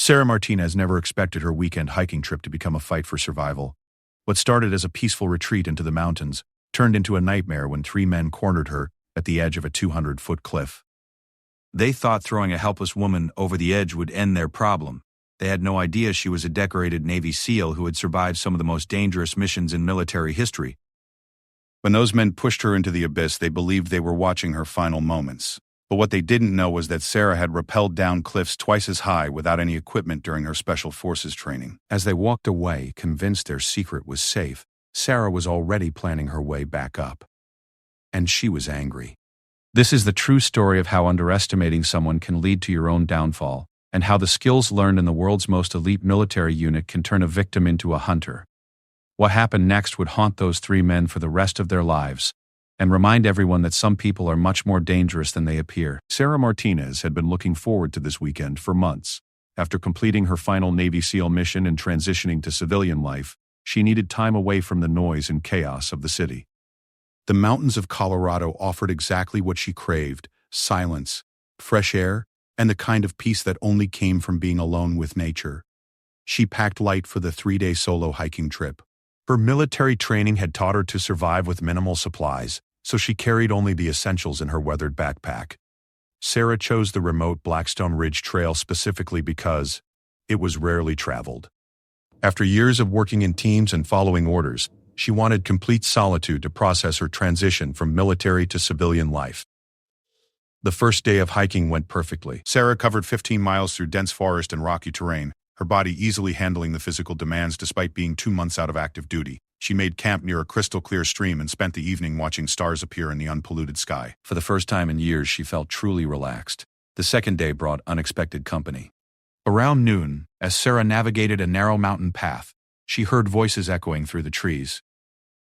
Sarah Martinez never expected her weekend hiking trip to become a fight for survival. What started as a peaceful retreat into the mountains turned into a nightmare when three men cornered her at the edge of a 200-foot cliff. They thought throwing a helpless woman over the edge would end their problem. They had no idea she was a decorated Navy SEAL who had survived some of the most dangerous missions in military history. When those men pushed her into the abyss, they believed they were watching her final moments. But what they didn't know was that Sarah had rappelled down cliffs twice as high without any equipment during her special forces training. As they walked away, convinced their secret was safe, Sarah was already planning her way back up. And she was angry. This is the true story of how underestimating someone can lead to your own downfall, and how the skills learned in the world's most elite military unit can turn a victim into a hunter. What happened next would haunt those three men for the rest of their lives, and remind everyone that some people are much more dangerous than they appear. Sarah Martinez had been looking forward to this weekend for months. After completing her final Navy SEAL mission and transitioning to civilian life, she needed time away from the noise and chaos of the city. The mountains of Colorado offered exactly what she craved: silence, fresh air, and the kind of peace that only came from being alone with nature. She packed light for the 3-day solo hiking trip. Her military training had taught her to survive with minimal supplies, so she carried only the essentials in her weathered backpack. Sarah chose the remote Blackstone Ridge Trail specifically because it was rarely traveled. After years of working in teams and following orders, she wanted complete solitude to process her transition from military to civilian life. The first day of hiking went perfectly. Sarah covered 15 miles through dense forest and rocky terrain, her body easily handling the physical demands despite being 2 months out of active duty. She made camp near a crystal-clear stream and spent the evening watching stars appear in the unpolluted sky. For the first time in years, she felt truly relaxed. The second day brought unexpected company. Around noon, as Sarah navigated a narrow mountain path, she heard voices echoing through the trees.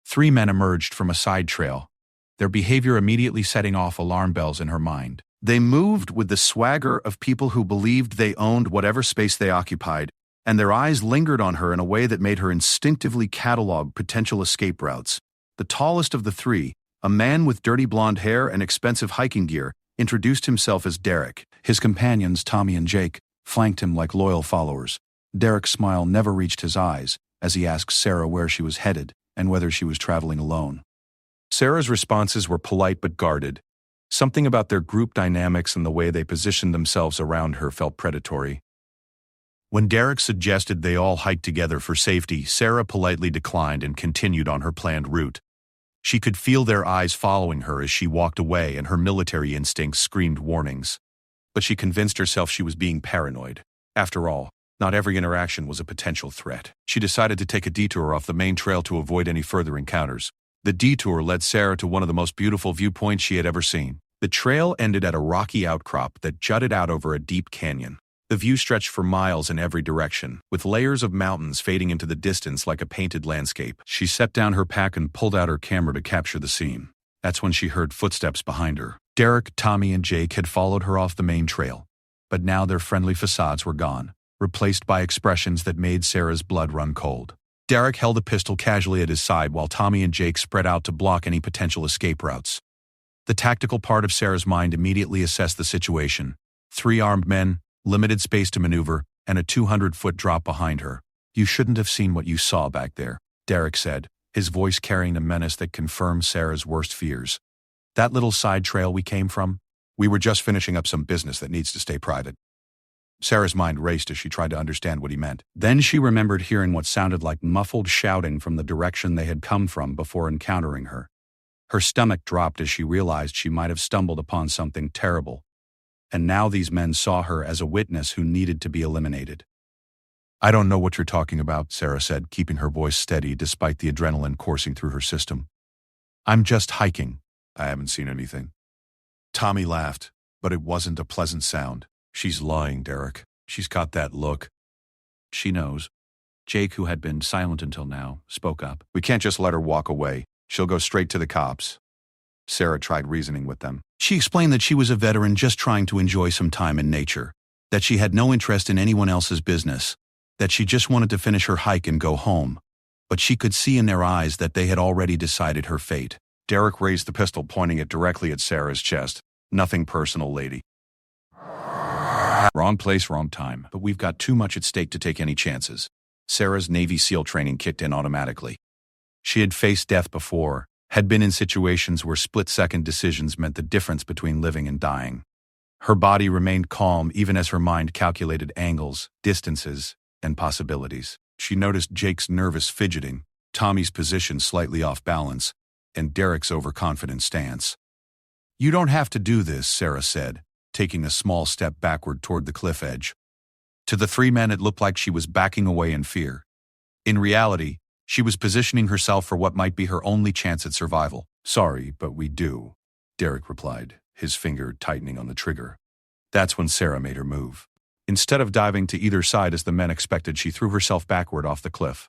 3 men emerged from a side trail, their behavior immediately setting off alarm bells in her mind. They moved with the swagger of people who believed they owned whatever space they occupied, and their eyes lingered on her in a way that made her instinctively catalog potential escape routes. The tallest of the 3, a man with dirty blonde hair and expensive hiking gear, introduced himself as Derek. His companions, Tommy and Jake, flanked him like loyal followers. Derek's smile never reached his eyes as he asked Sarah where she was headed and whether she was traveling alone. Sarah's responses were polite but guarded. Something about their group dynamics and the way they positioned themselves around her felt predatory. When Derek suggested they all hike together for safety, Sarah politely declined and continued on her planned route. She could feel their eyes following her as she walked away, and her military instincts screamed warnings. But she convinced herself she was being paranoid. After all, not every interaction was a potential threat. She decided to take a detour off the main trail to avoid any further encounters. The detour led Sarah to one of the most beautiful viewpoints she had ever seen. The trail ended at a rocky outcrop that jutted out over a deep canyon. The view stretched for miles in every direction, with layers of mountains fading into the distance like a painted landscape. She set down her pack and pulled out her camera to capture the scene. That's when she heard footsteps behind her. Derek, Tommy, and Jake had followed her off the main trail, but now their friendly facades were gone, replaced by expressions that made Sarah's blood run cold. Derek held a pistol casually at his side while Tommy and Jake spread out to block any potential escape routes. The tactical part of Sarah's mind immediately assessed the situation. 3 armed men, limited space to maneuver, and a 200-foot drop behind her. "You shouldn't have seen what you saw back there," Derek said, his voice carrying a menace that confirmed Sarah's worst fears. "That little side trail we came from? We were just finishing up some business that needs to stay private." Sarah's mind raced as she tried to understand what he meant. Then she remembered hearing what sounded like muffled shouting from the direction they had come from before encountering her. Her stomach dropped as she realized she might have stumbled upon something terrible. And now these men saw her as a witness who needed to be eliminated. "I don't know what you're talking about," Sarah said, keeping her voice steady despite the adrenaline coursing through her system. "I'm just hiking. I haven't seen anything." Tommy laughed, but it wasn't a pleasant sound. "She's lying, Derek. She's got that look." "She knows." Jake, who had been silent until now, spoke up. "We can't just let her walk away. She'll go straight to the cops." Sarah tried reasoning with them. She explained that she was a veteran just trying to enjoy some time in nature, that she had no interest in anyone else's business, that she just wanted to finish her hike and go home. But she could see in their eyes that they had already decided her fate. Derek raised the pistol, pointing it directly at Sarah's chest. "Nothing personal, lady." Wrong place, wrong time. But we've got too much at stake to take any chances. Sarah's Navy SEAL training kicked in automatically. She had faced death before, had been in situations where split-second decisions meant the difference between living and dying. Her body remained calm even as her mind calculated angles, distances, and possibilities. She noticed Jake's nervous fidgeting, Tommy's position slightly off balance, and Derek's overconfident stance. "You don't have to do this," Sarah said, taking a small step backward toward the cliff edge. To the three men, it looked like she was backing away in fear. In reality, she was positioning herself for what might be her only chance at survival. "Sorry, but we do," Derek replied, his finger tightening on the trigger. That's when Sarah made her move. Instead of diving to either side as the men expected, she threw herself backward off the cliff.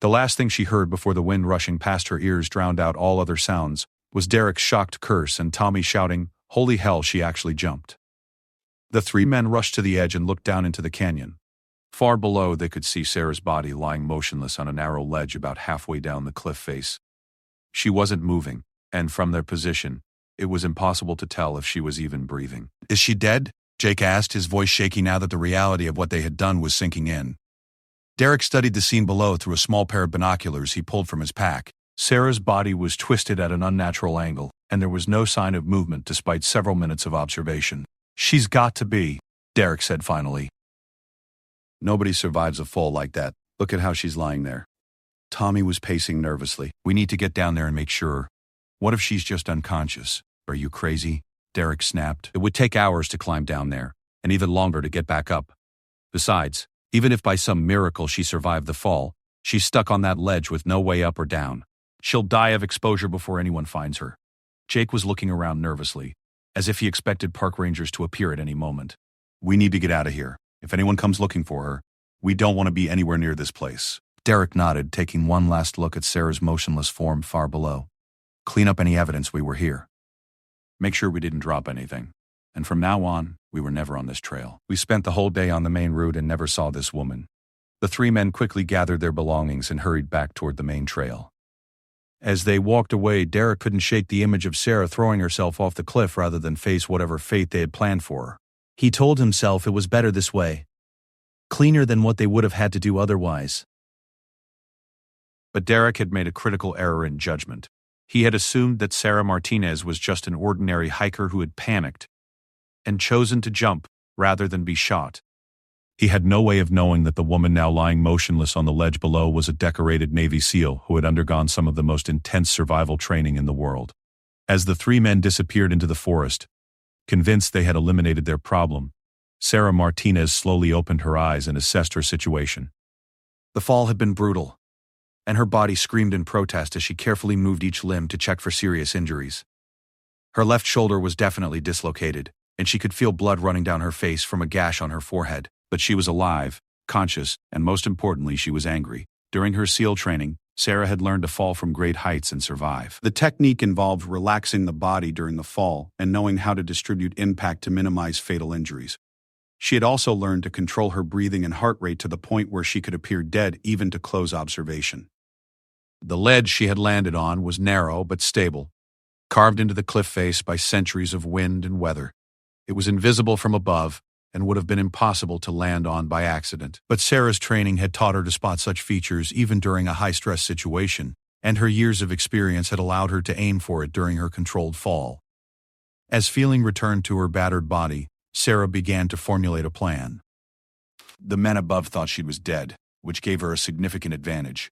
The last thing she heard before the wind rushing past her ears drowned out all other sounds was Derek's shocked curse and Tommy shouting, "Holy hell, she actually jumped." The three men rushed to the edge and looked down into the canyon. Far below, they could see Sarah's body lying motionless on a narrow ledge about halfway down the cliff face. She wasn't moving, and from their position, it was impossible to tell if she was even breathing. "Is she dead?" Jake asked, his voice shaky now that the reality of what they had done was sinking in. Derek studied the scene below through a small pair of binoculars he pulled from his pack. Sarah's body was twisted at an unnatural angle, and there was no sign of movement despite several minutes of observation. "She's got to be," Derek said finally. "Nobody survives a fall like that. Look at how she's lying there." Tommy was pacing nervously. "We need to get down there and make sure. What if she's just unconscious?" "Are you crazy?" Derek snapped. "It would take hours to climb down there, and even longer to get back up. Besides, even if by some miracle she survived the fall, she's stuck on that ledge with no way up or down. She'll die of exposure before anyone finds her." Jake was looking around nervously, as if he expected park rangers to appear at any moment. "We need to get out of here. If anyone comes looking for her, we don't want to be anywhere near this place." Derek nodded, taking one last look at Sarah's motionless form far below. "Clean up any evidence we were here. Make sure we didn't drop anything. And from now on, we were never on this trail. We spent the whole day on the main route and never saw this woman." The three men quickly gathered their belongings and hurried back toward the main trail. As they walked away, Derek couldn't shake the image of Sarah throwing herself off the cliff rather than face whatever fate they had planned for her. He told himself it was better this way. Cleaner than what they would have had to do otherwise. But Derek had made a critical error in judgment. He had assumed that Sarah Martinez was just an ordinary hiker who had panicked and chosen to jump rather than be shot. He had no way of knowing that the woman now lying motionless on the ledge below was a decorated Navy SEAL who had undergone some of the most intense survival training in the world. As the three men disappeared into the forest, convinced they had eliminated their problem, Sarah Martinez slowly opened her eyes and assessed her situation. The fall had been brutal, and her body screamed in protest as she carefully moved each limb to check for serious injuries. Her left shoulder was definitely dislocated, and she could feel blood running down her face from a gash on her forehead. But she was alive, conscious, and most importantly, she was angry. During her SEAL training, Sarah had learned to fall from great heights and survive. The technique involved relaxing the body during the fall and knowing how to distribute impact to minimize fatal injuries. She had also learned to control her breathing and heart rate to the point where she could appear dead even to close observation. The ledge she had landed on was narrow but stable, carved into the cliff face by centuries of wind and weather. It was invisible from above, and would have been impossible to land on by accident. But Sarah's training had taught her to spot such features even during a high-stress situation, and her years of experience had allowed her to aim for it during her controlled fall. As feeling returned to her battered body, Sarah began to formulate a plan. The men above thought she was dead, which gave her a significant advantage.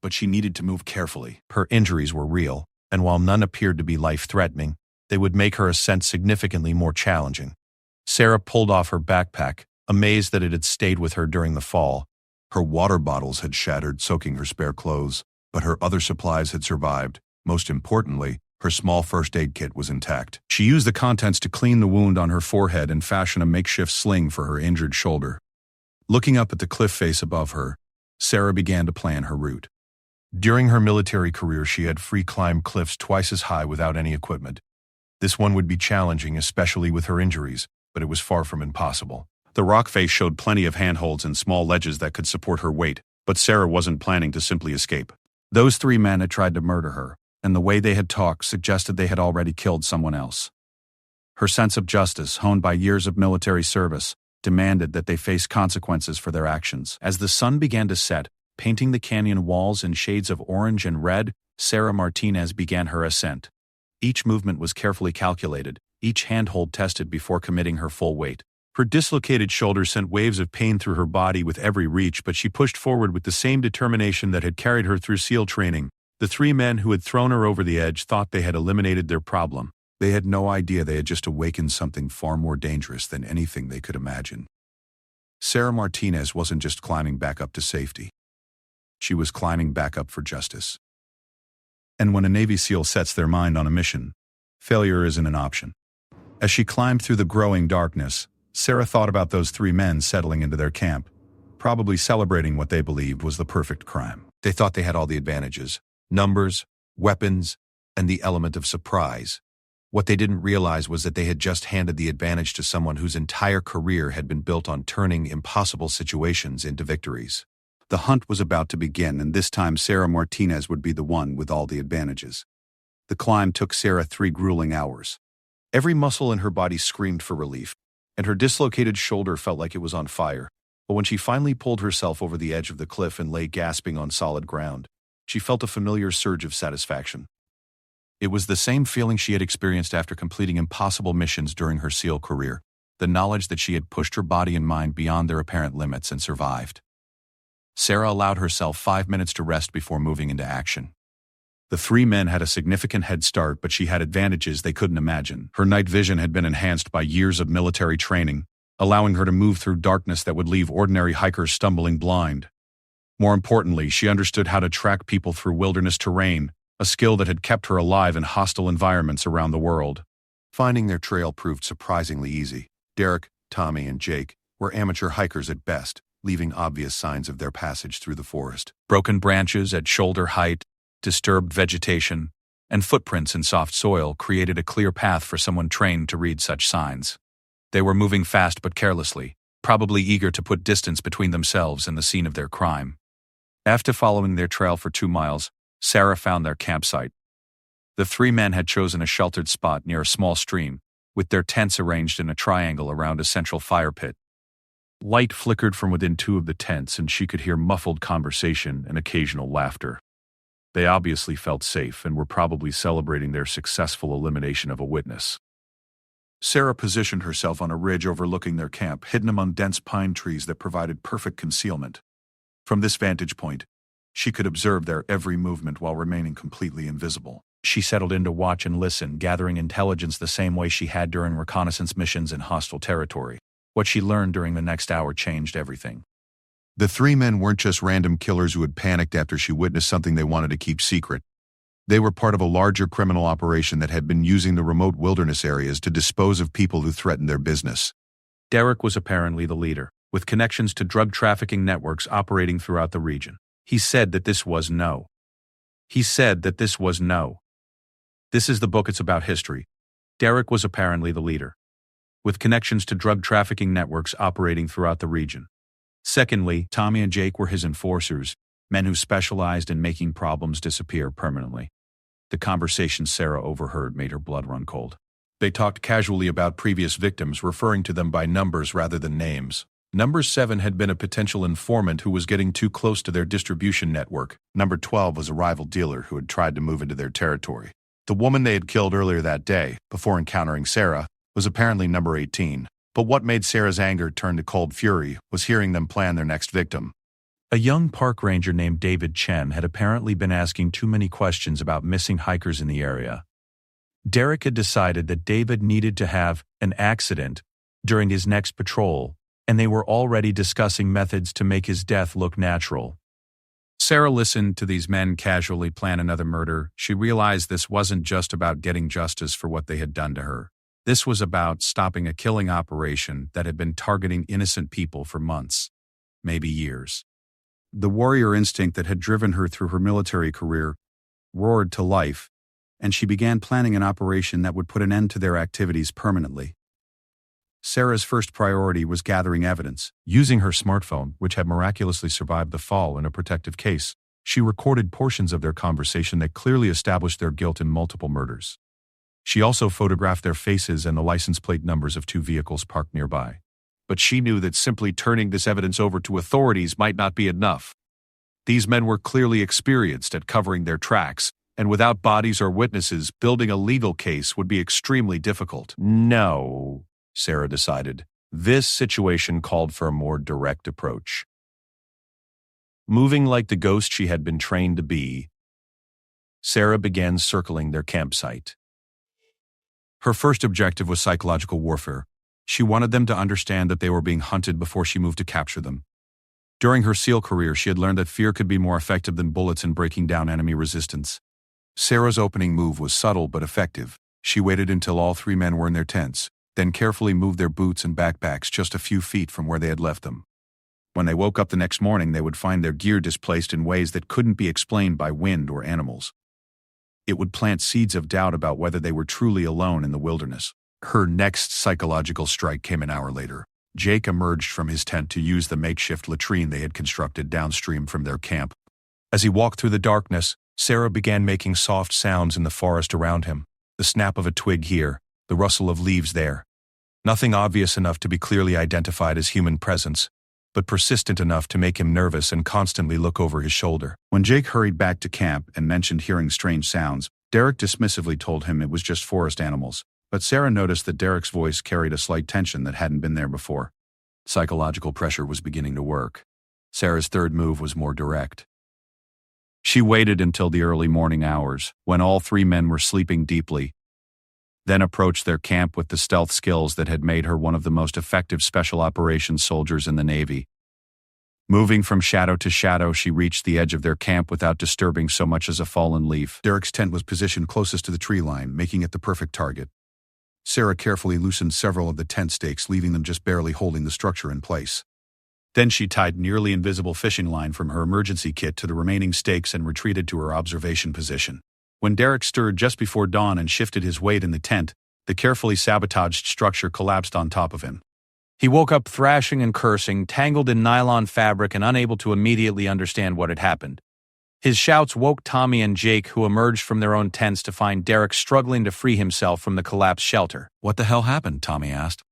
But she needed to move carefully. Her injuries were real, and while none appeared to be life-threatening, they would make her ascent significantly more challenging. Sarah pulled off her backpack, amazed that it had stayed with her during the fall. Her water bottles had shattered, soaking her spare clothes, but her other supplies had survived. Most importantly, her small first aid kit was intact. She used the contents to clean the wound on her forehead and fashion a makeshift sling for her injured shoulder. Looking up at the cliff face above her, Sarah began to plan her route. During her military career, she had free-climbed cliffs twice as high without any equipment. This one would be challenging, especially with her injuries, but it was far from impossible. The rock face showed plenty of handholds and small ledges that could support her weight, but Sarah wasn't planning to simply escape. Those three men had tried to murder her, and the way they had talked suggested they had already killed someone else. Her sense of justice, honed by years of military service, demanded that they face consequences for their actions. As the sun began to set, painting the canyon walls in shades of orange and red, Sarah Martinez began her ascent. Each movement was carefully calculated, each handhold tested before committing her full weight. Her dislocated shoulder sent waves of pain through her body with every reach, but she pushed forward with the same determination that had carried her through SEAL training. The three men who had thrown her over the edge thought they had eliminated their problem. They had no idea they had just awakened something far more dangerous than anything they could imagine. Sarah Martinez wasn't just climbing back up to safety. She was climbing back up for justice. And when a Navy SEAL sets their mind on a mission, failure isn't an option. As she climbed through the growing darkness, Sarah thought about those three men settling into their camp, probably celebrating what they believed was the perfect crime. They thought they had all the advantages: numbers, weapons, and the element of surprise. What they didn't realize was that they had just handed the advantage to someone whose entire career had been built on turning impossible situations into victories. The hunt was about to begin, and this time Sarah Martinez would be the one with all the advantages. The climb took Sarah 3 grueling hours. Every muscle in her body screamed for relief, and her dislocated shoulder felt like it was on fire. But when she finally pulled herself over the edge of the cliff and lay gasping on solid ground, she felt a familiar surge of satisfaction. It was the same feeling she had experienced after completing impossible missions during her SEAL career, the knowledge that she had pushed her body and mind beyond their apparent limits and survived. Sarah allowed herself 5 minutes to rest before moving into action. The three men had a significant head start, but she had advantages they couldn't imagine. Her night vision had been enhanced by years of military training, allowing her to move through darkness that would leave ordinary hikers stumbling blind. More importantly, she understood how to track people through wilderness terrain, a skill that had kept her alive in hostile environments around the world. Finding their trail proved surprisingly easy. Derek, Tommy, and Jake were amateur hikers at best, leaving obvious signs of their passage through the forest. Broken branches at shoulder height, disturbed vegetation, and footprints in soft soil created a clear path for someone trained to read such signs. They were moving fast but carelessly, probably eager to put distance between themselves and the scene of their crime. After following their trail for 2 miles, Sarah found their campsite. The three men had chosen a sheltered spot near a small stream, with their tents arranged in a triangle around a central fire pit. Light flickered from within 2 of the tents, and she could hear muffled conversation and occasional laughter. They obviously felt safe and were probably celebrating their successful elimination of a witness. Sarah positioned herself on a ridge overlooking their camp, hidden among dense pine trees that provided perfect concealment. From this vantage point, she could observe their every movement while remaining completely invisible. She settled in to watch and listen, gathering intelligence the same way she had during reconnaissance missions in hostile territory. What she learned during the next hour changed everything. The three men weren't just random killers who had panicked after she witnessed something they wanted to keep secret. They were part of a larger criminal operation that had been using the remote wilderness areas to dispose of people who threatened their business. Derek was apparently the leader, with connections to drug trafficking networks operating throughout the region. He said that this was no. This is the book, it's about history. Derek was apparently the leader, with connections to drug trafficking networks operating throughout the region. Secondly, Tommy and Jake were his enforcers, men who specialized in making problems disappear permanently. The conversation Sarah overheard made her blood run cold. They talked casually about previous victims, referring to them by numbers rather than names. Number 7 had been a potential informant who was getting too close to their distribution network. Number 12 was a rival dealer who had tried to move into their territory. The woman they had killed earlier that day, before encountering Sarah, was apparently number 18. But what made Sarah's anger turn to cold fury was hearing them plan their next victim. A young park ranger named David Chen had apparently been asking too many questions about missing hikers in the area. Derek had decided that David needed to have an accident during his next patrol, and they were already discussing methods to make his death look natural. Sarah listened to these men casually plan another murder. She realized this wasn't just about getting justice for what they had done to her. This was about stopping a killing operation that had been targeting innocent people for months, maybe years. The warrior instinct that had driven her through her military career roared to life, and she began planning an operation that would put an end to their activities permanently. Sarah's first priority was gathering evidence. Using her smartphone, which had miraculously survived the fall in a protective case, she recorded portions of their conversation that clearly established their guilt in multiple murders. She also photographed their faces and the license plate numbers of 2 vehicles parked nearby. But she knew that simply turning this evidence over to authorities might not be enough. These men were clearly experienced at covering their tracks, and without bodies or witnesses, building a legal case would be extremely difficult. No, Sarah decided. This situation called for a more direct approach. Moving like the ghost she had been trained to be, Sarah began circling their campsite. Her first objective was psychological warfare. She wanted them to understand that they were being hunted before she moved to capture them. During her SEAL career, she had learned that fear could be more effective than bullets in breaking down enemy resistance. Sarah's opening move was subtle but effective. She waited until all 3 men were in their tents, then carefully moved their boots and backpacks just a few feet from where they had left them. When they woke up the next morning, they would find their gear displaced in ways that couldn't be explained by wind or animals. It would plant seeds of doubt about whether they were truly alone in the wilderness. Her next psychological strike came an hour later. Jake emerged from his tent to use the makeshift latrine they had constructed downstream from their camp. As he walked through the darkness, Sarah began making soft sounds in the forest around him. The snap of a twig here, the rustle of leaves there. Nothing obvious enough to be clearly identified as human presence, but persistent enough to make him nervous and constantly look over his shoulder. When Jake hurried back to camp and mentioned hearing strange sounds, Derek dismissively told him it was just forest animals. But Sarah noticed that Derek's voice carried a slight tension that hadn't been there before. Psychological pressure was beginning to work. Sarah's third move was more direct. She waited until the early morning hours, when all 3 men were sleeping deeply, then approached their camp with the stealth skills that had made her one of the most effective special operations soldiers in the Navy. Moving from shadow to shadow, she reached the edge of their camp without disturbing so much as a fallen leaf. Derek's tent was positioned closest to the tree line, making it the perfect target. Sarah carefully loosened several of the tent stakes, leaving them just barely holding the structure in place. Then she tied nearly invisible fishing line from her emergency kit to the remaining stakes and retreated to her observation position. When Derek stirred just before dawn and shifted his weight in the tent, the carefully sabotaged structure collapsed on top of him. He woke up thrashing and cursing, tangled in nylon fabric and unable to immediately understand what had happened. His shouts woke Tommy and Jake, who emerged from their own tents to find Derek struggling to free himself from the collapsed shelter. "What the hell happened?" Tommy asked.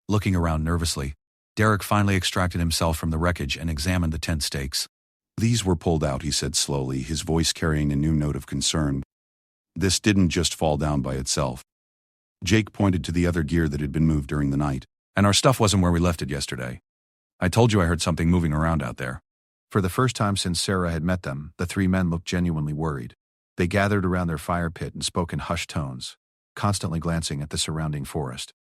Looking around nervously, Derek finally extracted himself from the wreckage and examined the tent stakes. "These were pulled out," he said slowly, his voice carrying a new note of concern. "This didn't just fall down by itself." Jake pointed to the other gear that had been moved during the night. "And our stuff wasn't where we left it yesterday. I told you I heard something moving around out there." For the first time since Sarah had met them, the 3 men looked genuinely worried. They gathered around their fire pit and spoke in hushed tones, constantly glancing at the surrounding forest.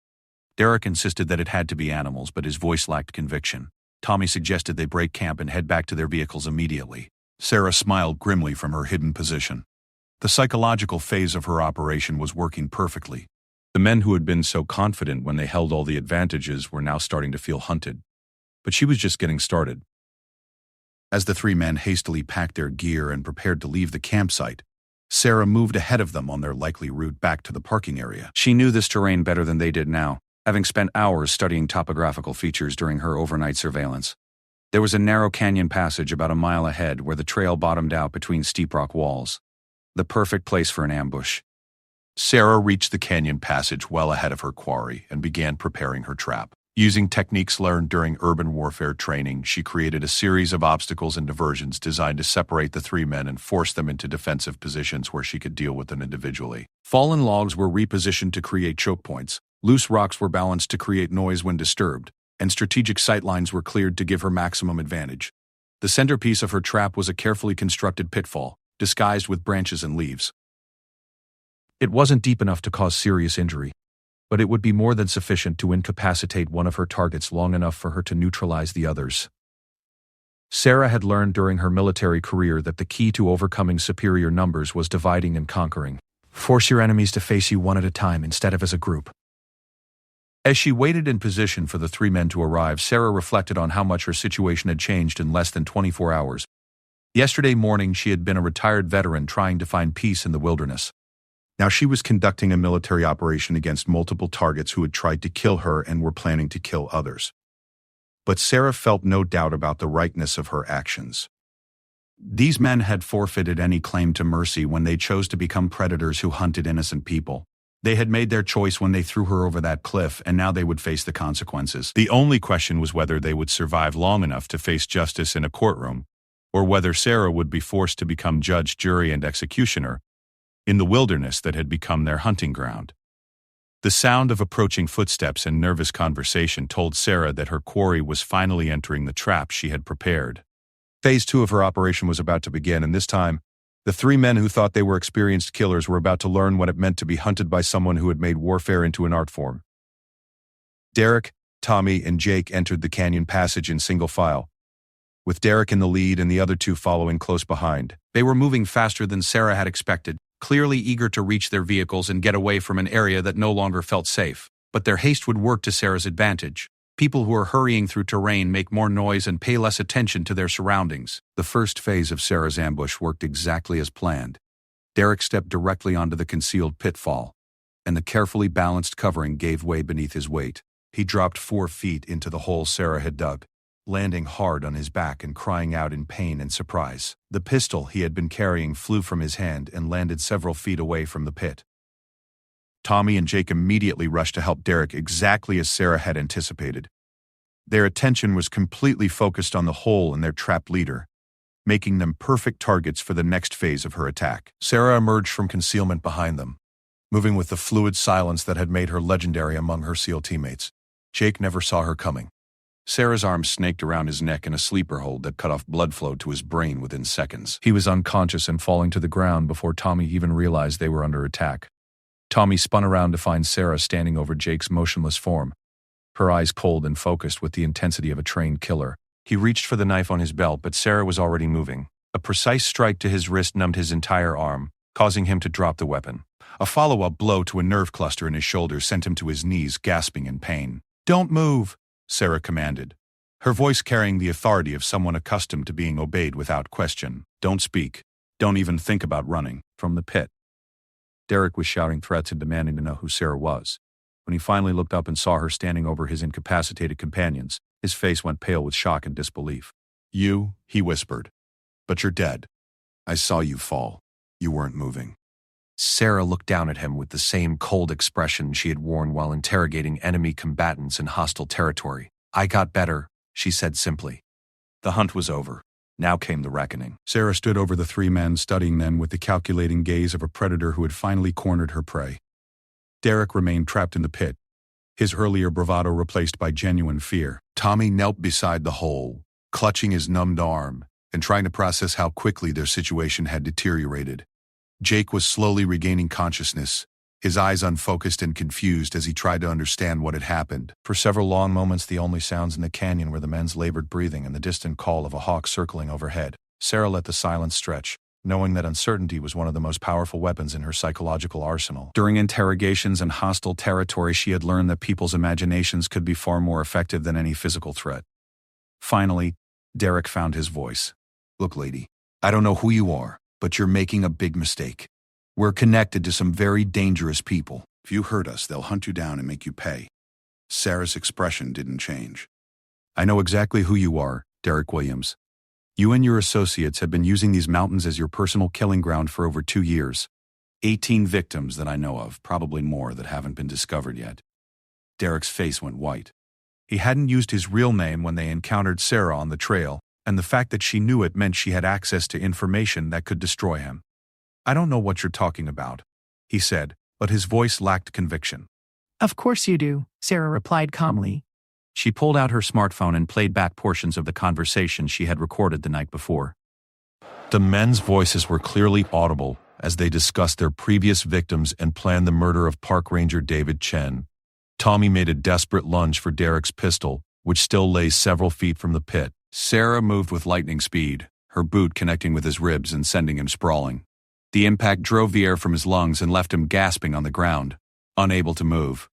Derek insisted that it had to be animals, but his voice lacked conviction. Tommy suggested they break camp and head back to their vehicles immediately. Sarah smiled grimly from her hidden position. The psychological phase of her operation was working perfectly. The men who had been so confident when they held all the advantages were now starting to feel hunted. But she was just getting started. As the 3 men hastily packed their gear and prepared to leave the campsite, Sarah moved ahead of them on their likely route back to the parking area. She knew this terrain better than they did now, having spent hours studying topographical features during her overnight surveillance. There was a narrow canyon passage about a mile ahead where the trail bottomed out between steep rock walls. The perfect place for an ambush. Sarah reached the canyon passage well ahead of her quarry and began preparing her trap. Using techniques learned during urban warfare training, she created a series of obstacles and diversions designed to separate the 3 men and force them into defensive positions where she could deal with them individually. Fallen logs were repositioned to create choke points, loose rocks were balanced to create noise when disturbed, and strategic sightlines were cleared to give her maximum advantage. The centerpiece of her trap was a carefully constructed pitfall, disguised with branches and leaves. It wasn't deep enough to cause serious injury, but it would be more than sufficient to incapacitate one of her targets long enough for her to neutralize the others. Sarah had learned during her military career that the key to overcoming superior numbers was dividing and conquering. Force your enemies to face you one at a time instead of as a group. As she waited in position for the 3 men to arrive, Sarah reflected on how much her situation had changed in less than 24 hours. Yesterday morning, she had been a retired veteran trying to find peace in the wilderness. Now she was conducting a military operation against multiple targets who had tried to kill her and were planning to kill others. But Sarah felt no doubt about the rightness of her actions. These men had forfeited any claim to mercy when they chose to become predators who hunted innocent people. They had made their choice when they threw her over that cliff, and now they would face the consequences. The only question was whether they would survive long enough to face justice in a courtroom, or whether Sarah would be forced to become judge, jury, and executioner in the wilderness that had become their hunting ground. The sound of approaching footsteps and nervous conversation told Sarah that her quarry was finally entering the trap she had prepared. Phase 2 of her operation was about to begin, and this time, the 3 men who thought they were experienced killers were about to learn what it meant to be hunted by someone who had made warfare into an art form. Derek, Tommy, and Jake entered the canyon passage in single file, with Derek in the lead and the other 2 following close behind. They were moving faster than Sarah had expected, clearly eager to reach their vehicles and get away from an area that no longer felt safe. But their haste would work to Sarah's advantage. People who are hurrying through terrain make more noise and pay less attention to their surroundings. The first phase of Sarah's ambush worked exactly as planned. Derek stepped directly onto the concealed pitfall, and the carefully balanced covering gave way beneath his weight. He dropped 4 feet into the hole Sarah had dug, landing hard on his back and crying out in pain and surprise. The pistol he had been carrying flew from his hand and landed several feet away from the pit. Tommy and Jake immediately rushed to help Derek exactly as Sarah had anticipated. Their attention was completely focused on the hole and their trapped leader, making them perfect targets for the next phase of her attack. Sarah emerged from concealment behind them, moving with the fluid silence that had made her legendary among her SEAL teammates. Jake never saw her coming. Sarah's arms snaked around his neck in a sleeper hold that cut off blood flow to his brain within seconds. He was unconscious and falling to the ground before Tommy even realized they were under attack. Tommy spun around to find Sarah standing over Jake's motionless form, her eyes cold and focused with the intensity of a trained killer. He reached for the knife on his belt, but Sarah was already moving. A precise strike to his wrist numbed his entire arm, causing him to drop the weapon. A follow-up blow to a nerve cluster in his shoulder sent him to his knees, gasping in pain. "Don't move," Sarah commanded, her voice carrying the authority of someone accustomed to being obeyed without question. "Don't speak. Don't even think about running." From the pit, Derek was shouting threats and demanding to know who Sarah was. When he finally looked up and saw her standing over his incapacitated companions, his face went pale with shock and disbelief. "You," he whispered. "But you're dead. I saw you fall. You weren't moving." Sarah looked down at him with the same cold expression she had worn while interrogating enemy combatants in hostile territory. "I got better," she said simply. The hunt was over. Now came the reckoning. Sarah stood over the 3 men, studying them with the calculating gaze of a predator who had finally cornered her prey. Derek remained trapped in the pit, his earlier bravado replaced by genuine fear. Tommy knelt beside the hole, clutching his numbed arm and trying to process how quickly their situation had deteriorated. Jake was slowly regaining consciousness, his eyes unfocused and confused as he tried to understand what had happened. For several long moments, the only sounds in the canyon were the men's labored breathing and the distant call of a hawk circling overhead. Sarah let the silence stretch, knowing that uncertainty was one of the most powerful weapons in her psychological arsenal. During interrogations in hostile territory, she had learned that people's imaginations could be far more effective than any physical threat. Finally, Derek found his voice. "Look, lady, I don't know who you are, but you're making a big mistake. We're connected to some very dangerous people. If you hurt us, they'll hunt you down and make you pay." Sarah's expression didn't change. "I know exactly who you are, Derek Williams. You and your associates have been using these mountains as your personal killing ground for over 2 years. 18 victims that I know of, probably more that haven't been discovered yet." Derek's face went white. He hadn't used his real name when they encountered Sarah on the trail, and the fact that she knew it meant she had access to information that could destroy him. "I don't know what you're talking about," he said, but his voice lacked conviction. "Of course you do," Sarah replied calmly. She pulled out her smartphone and played back portions of the conversation she had recorded the night before. The men's voices were clearly audible as they discussed their previous victims and planned the murder of Park Ranger David Chen. Tommy made a desperate lunge for Derek's pistol, which still lay several feet from the pit. Sarah moved with lightning speed, her boot connecting with his ribs and sending him sprawling. The impact drove the air from his lungs and left him gasping on the ground, unable to move.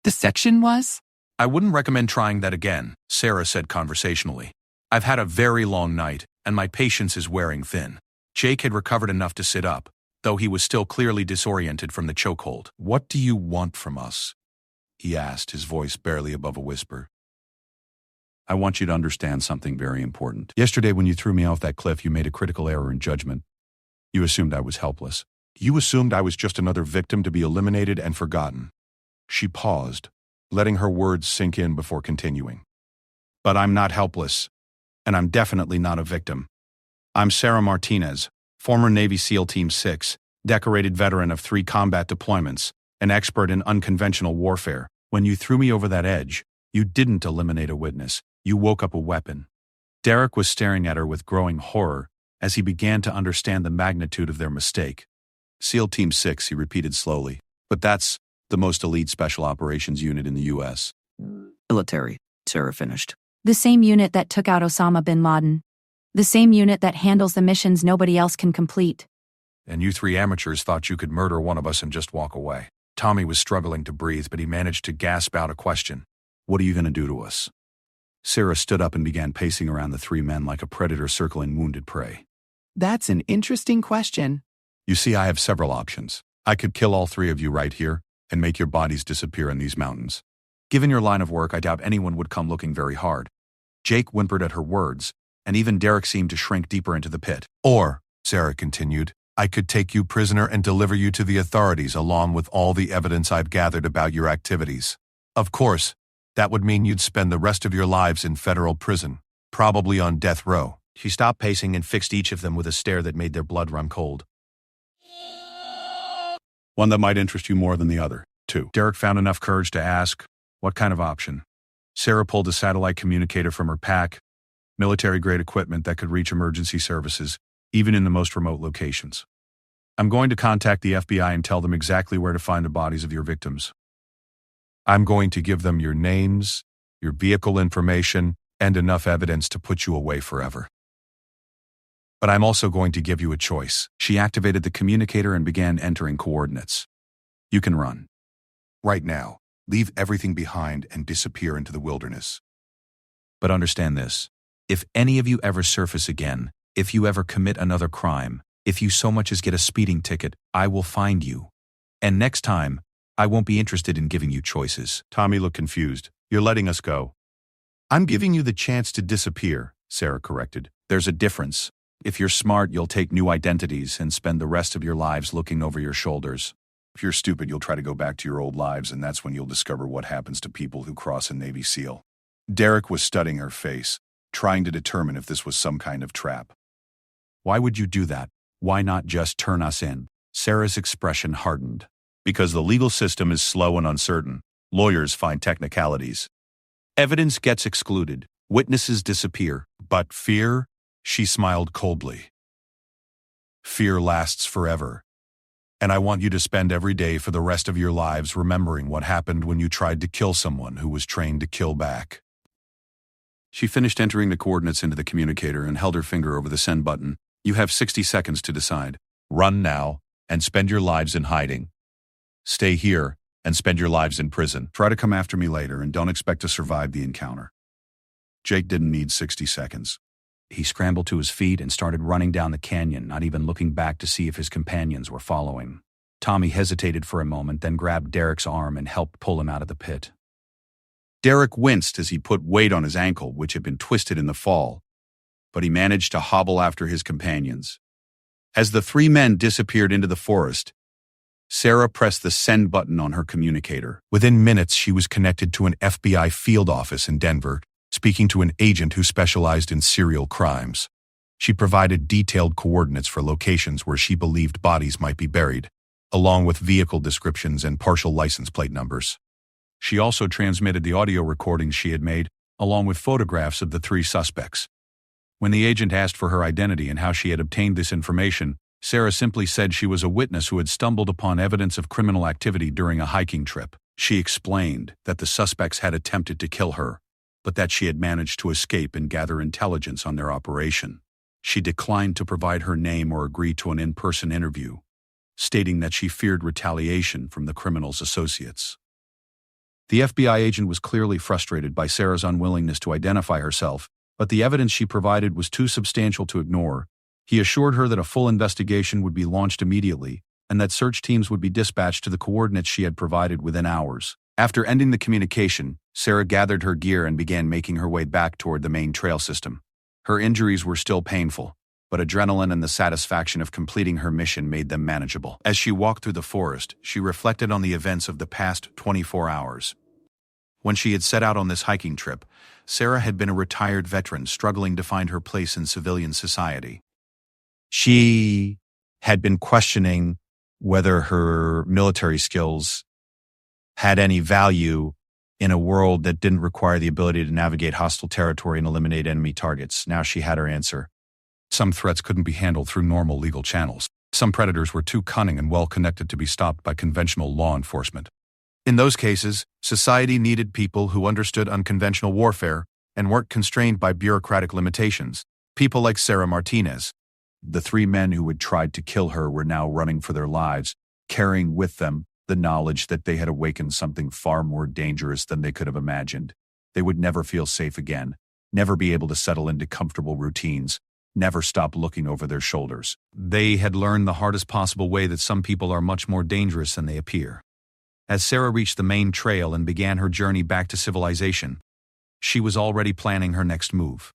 "The section was?" "I wouldn't recommend trying that again," Sarah said conversationally. "I've had a very long night, and my patience is wearing thin." Jake had recovered enough to sit up, though he was still clearly disoriented from the chokehold. "What do you want from us?" he asked, his voice barely above a whisper. "I want you to understand something very important. Yesterday when you threw me off that cliff, you made a critical error in judgment. You assumed I was helpless. You assumed I was just another victim to be eliminated and forgotten. She paused, letting her words sink in before continuing. But I'm not helpless, and I'm definitely not a victim. I'm Sarah Martinez, former Navy SEAL Team 6, decorated veteran of 3 combat deployments, an expert in unconventional warfare. When you threw me over that edge, you didn't eliminate a witness, you woke up a weapon. Derek was staring at her with growing horror as he began to understand the magnitude of their mistake. SEAL Team 6, he repeated slowly. But that's the most elite special operations unit in the U.S. Military, Sarah finished. The same unit that took out Osama bin Laden. The same unit that handles the missions nobody else can complete. And you 3 amateurs thought you could murder one of us and just walk away. Tommy was struggling to breathe, but he managed to gasp out a question. What are you going to do to us? Sarah stood up and began pacing around the 3 men like a predator circling wounded prey. That's an interesting question. You see, I have several options. I could kill all 3 of you right here and make your bodies disappear in these mountains. Given your line of work, I doubt anyone would come looking very hard. Jake whimpered at her words, and even Derek seemed to shrink deeper into the pit. Or, Sarah continued, I could take you prisoner and deliver you to the authorities along with all the evidence I've gathered about your activities. Of course, that would mean you'd spend the rest of your lives in federal prison, probably on death row. She stopped pacing and fixed each of them with a stare that made their blood run cold. One that might interest you more than the other, too. Derek found enough courage to ask, what kind of option? Sarah pulled a satellite communicator from her pack, military-grade equipment that could reach emergency services, even in the most remote locations. I'm going to contact the FBI and tell them exactly where to find the bodies of your victims. I'm going to give them your names, your vehicle information, and enough evidence to put you away forever. But I'm also going to give you a choice. She activated the communicator and began entering coordinates. You can run. Right now, leave everything behind and disappear into the wilderness. But understand this. If any of you ever surface again, if you ever commit another crime, if you so much as get a speeding ticket, I will find you. And next time, I won't be interested in giving you choices. Tommy looked confused. You're letting us go. I'm giving you the chance to disappear, Sarah corrected. There's a difference. If you're smart, you'll take new identities and spend the rest of your lives looking over your shoulders. If you're stupid, you'll try to go back to your old lives, and that's when you'll discover what happens to people who cross a Navy SEAL. Derek was studying her face, trying to determine if this was some kind of trap. Why would you do that? Why not just turn us in? Sarah's expression hardened. Because the legal system is slow and uncertain. Lawyers find technicalities. Evidence gets excluded. Witnesses disappear. But fear? She smiled coldly. Fear lasts forever. And I want you to spend every day for the rest of your lives remembering what happened when you tried to kill someone who was trained to kill back. She finished entering the coordinates into the communicator and held her finger over the send button. You have 60 seconds to decide. Run now and spend your lives in hiding. Stay here and spend your lives in prison. Try to come after me later and don't expect to survive the encounter. Jake didn't need 60 seconds. He scrambled to his feet and started running down the canyon, not even looking back to see if his companions were following. Tommy hesitated for a moment, then grabbed Derek's arm and helped pull him out of the pit. Derek winced as he put weight on his ankle, which had been twisted in the fall, but he managed to hobble after his companions. As the 3 men disappeared into the forest, Sarah pressed the send button on her communicator. Within minutes, she was connected to an FBI field office in Denver, speaking to an agent who specialized in serial crimes. She provided detailed coordinates for locations where she believed bodies might be buried, along with vehicle descriptions and partial license plate numbers. She also transmitted the audio recordings she had made, along with photographs of the 3 suspects. When the agent asked for her identity and how she had obtained this information, Sarah simply said she was a witness who had stumbled upon evidence of criminal activity during a hiking trip. She explained that the suspects had attempted to kill her, but that she had managed to escape and gather intelligence on their operation. She declined to provide her name or agree to an in-person interview, stating that she feared retaliation from the criminal's associates. The FBI agent was clearly frustrated by Sarah's unwillingness to identify herself, but the evidence she provided was too substantial to ignore. He assured her that a full investigation would be launched immediately, and that search teams would be dispatched to the coordinates she had provided within hours. After ending the communication, Sarah gathered her gear and began making her way back toward the main trail system. Her injuries were still painful, but adrenaline and the satisfaction of completing her mission made them manageable. As she walked through the forest, she reflected on the events of the past 24 hours. When she had set out on this hiking trip, Sarah had been a retired veteran struggling to find her place in civilian society. She had been questioning whether her military skills had any value in a world that didn't require the ability to navigate hostile territory and eliminate enemy targets. Now she had her answer. Some threats couldn't be handled through normal legal channels. Some predators were too cunning and well-connected to be stopped by conventional law enforcement. In those cases, society needed people who understood unconventional warfare and weren't constrained by bureaucratic limitations. People like Sarah Martinez. The three men who had tried to kill her were now running for their lives, carrying with them the knowledge that they had awakened something far more dangerous than they could have imagined. They would never feel safe again, never be able to settle into comfortable routines, never stop looking over their shoulders. They had learned the hardest possible way that some people are much more dangerous than they appear. As Sarah reached the main trail and began her journey back to civilization, she was already planning her next move.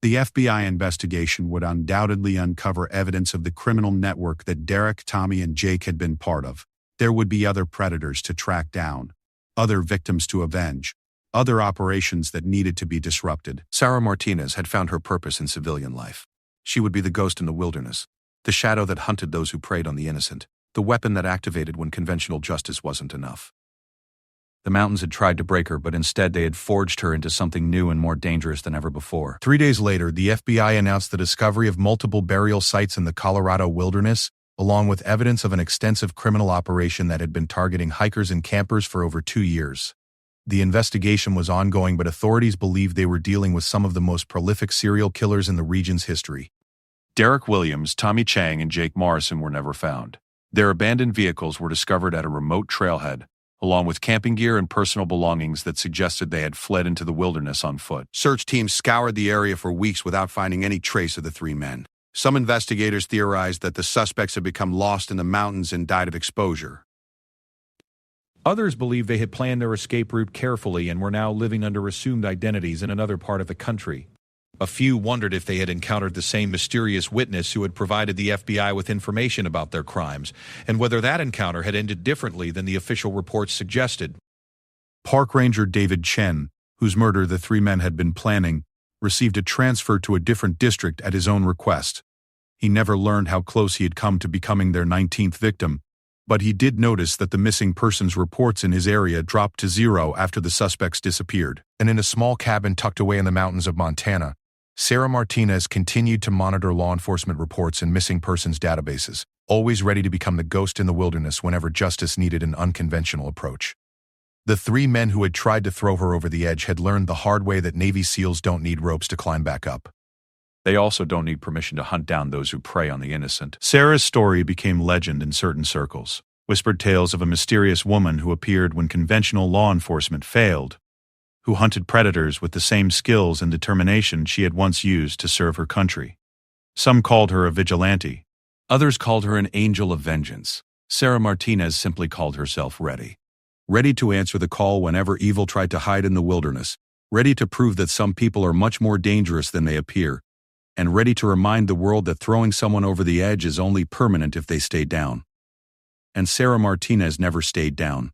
The FBI investigation would undoubtedly uncover evidence of the criminal network that Derek, Tommy, and Jake had been part of. There would be other predators to track down, other victims to avenge, other operations that needed to be disrupted. Sarah Martinez had found her purpose in civilian life. She would be the ghost in the wilderness, the shadow that hunted those who preyed on the innocent, the weapon that activated when conventional justice wasn't enough. The mountains had tried to break her, but instead they had forged her into something new and more dangerous than ever before. 3 days later, the FBI announced the discovery of multiple burial sites in the Colorado wilderness, along with evidence of an extensive criminal operation that had been targeting hikers and campers for over 2 years. The investigation was ongoing, but authorities believed they were dealing with some of the most prolific serial killers in the region's history. Derek Williams, Tommy Chang, and Jake Morrison were never found. Their abandoned vehicles were discovered at a remote trailhead, along with camping gear and personal belongings that suggested they had fled into the wilderness on foot. Search teams scoured the area for weeks without finding any trace of the three men. Some investigators theorized that the suspects had become lost in the mountains and died of exposure. Others believed they had planned their escape route carefully and were now living under assumed identities in another part of the country. A few wondered if they had encountered the same mysterious witness who had provided the FBI with information about their crimes, and whether that encounter had ended differently than the official reports suggested. Park Ranger David Chen, whose murder the three men had been planning, received a transfer to a different district at his own request. He never learned how close he had come to becoming their 19th victim, but he did notice that the missing persons reports in his area dropped to 0 after the suspects disappeared. And in a small cabin tucked away in the mountains of Montana, Sarah Martinez continued to monitor law enforcement reports and missing persons databases, always ready to become the ghost in the wilderness whenever justice needed an unconventional approach. The three men who had tried to throw her over the edge had learned the hard way that Navy SEALs don't need ropes to climb back up. They also don't need permission to hunt down those who prey on the innocent. Sarah's story became legend in certain circles, whispered tales of a mysterious woman who appeared when conventional law enforcement failed, who hunted predators with the same skills and determination she had once used to serve her country. Some called her a vigilante. Others called her an angel of vengeance. Sarah Martinez simply called herself ready. Ready to answer the call whenever evil tried to hide in the wilderness, ready to prove that some people are much more dangerous than they appear, and ready to remind the world that throwing someone over the edge is only permanent if they stay down. And Sarah Martinez never stayed down.